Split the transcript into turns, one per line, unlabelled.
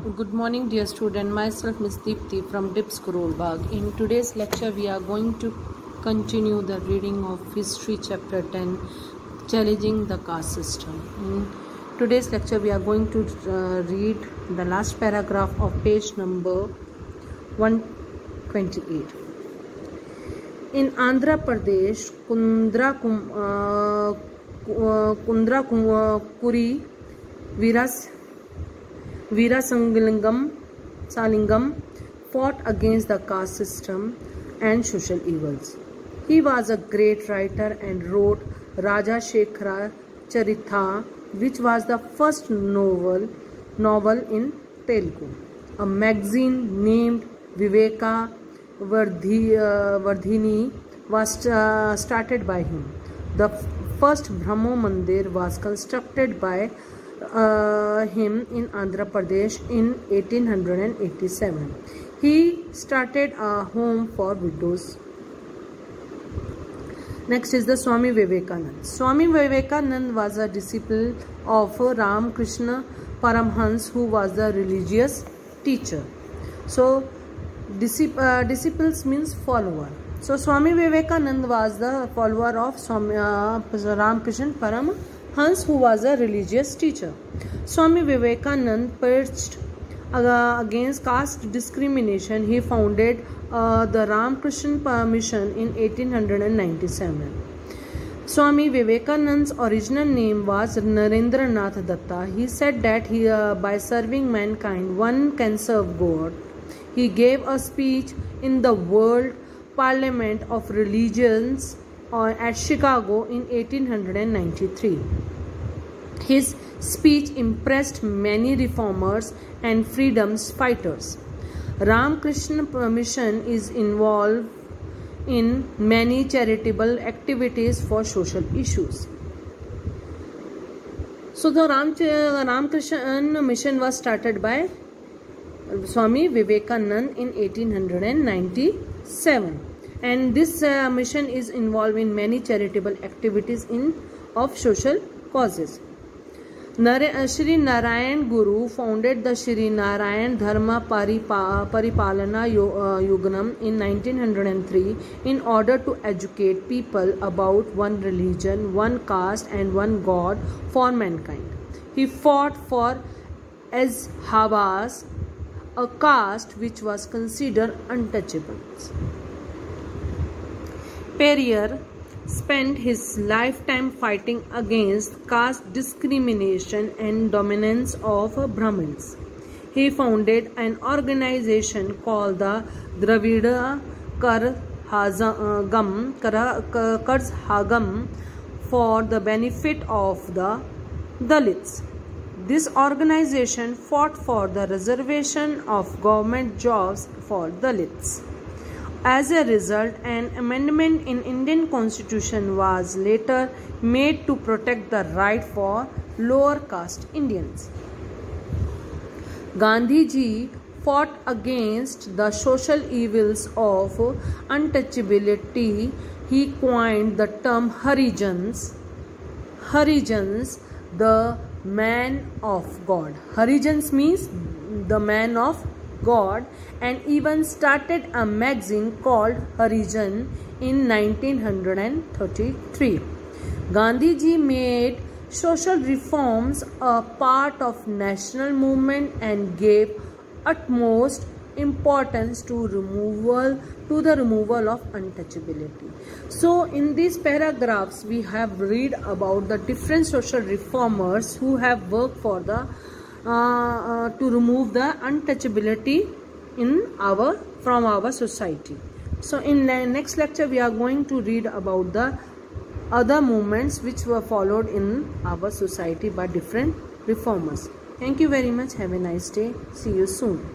Good morning, dear student. Myself, Miss Deepthi from DIPS Karolbagh. In today's lecture, we are going to continue the reading of History Chapter 10, Challenging the Caste System. In today's lecture, we are going to read the last paragraph of page number 128. In Andhra Pradesh, Kundrakuri Veerasalingam fought against the caste system and social evils. He was a great writer and wrote Raja Shekhara Charitha, which was the first novel in Telugu. A magazine named Viveka Vardhini was started by him. The first Brahmo Mandir was constructed by him in Andhra Pradesh in 1887. He started a home for widows. Next is the Swami Vivekananda. Swami Vivekananda was a disciple of Ramakrishna Paramhans, who was the religious teacher. So disciples means follower. So Swami Vivekananda was the follower of Ramakrishna Paramhans, who was a religious teacher. Swami Vivekananda preached against caste discrimination. He founded the Ramakrishna Mission in 1897. Swami Vivekananda's original name was Narendranath Datta. He said that by serving mankind, one can serve God. He gave a speech in the World Parliament of Religions at Chicago in 1893. His speech impressed many reformers and freedom fighters. Ramakrishna Mission is involved in many charitable activities for social issues. So the Ramakrishna Mission was started by Swami Vivekananda in 1897. And this mission is involved in many charitable activities of social causes. Shri Narayan Guru founded the Shri Narayan Dharma Paripalana Yugnam in 1903 in order to educate people about one religion, one caste and one God for mankind. He fought for Azhabas, a caste which was considered untouchable. Periyar spent his lifetime fighting against caste discrimination and dominance of Brahmins. He founded an organization called the Dravida Karhagam for the benefit of the Dalits. This organization fought for the reservation of government jobs for Dalits. As a result, an amendment in Indian Constitution was later made to protect the right for lower caste Indians. Gandhiji fought against the social evils of untouchability. He coined the term Harijans, the man of God. Harijans means the man of God, and even started a magazine called Harijan in 1933. Gandhiji made social reforms a part of national movement and gave utmost importance to the removal of untouchability. So in these paragraphs we have read about the different social reformers who have worked for the to remove the untouchability from our society. So in the next lecture we are going to read about the other movements which were followed in our society by different reformers. Thank you very much. Have a nice day. See you soon.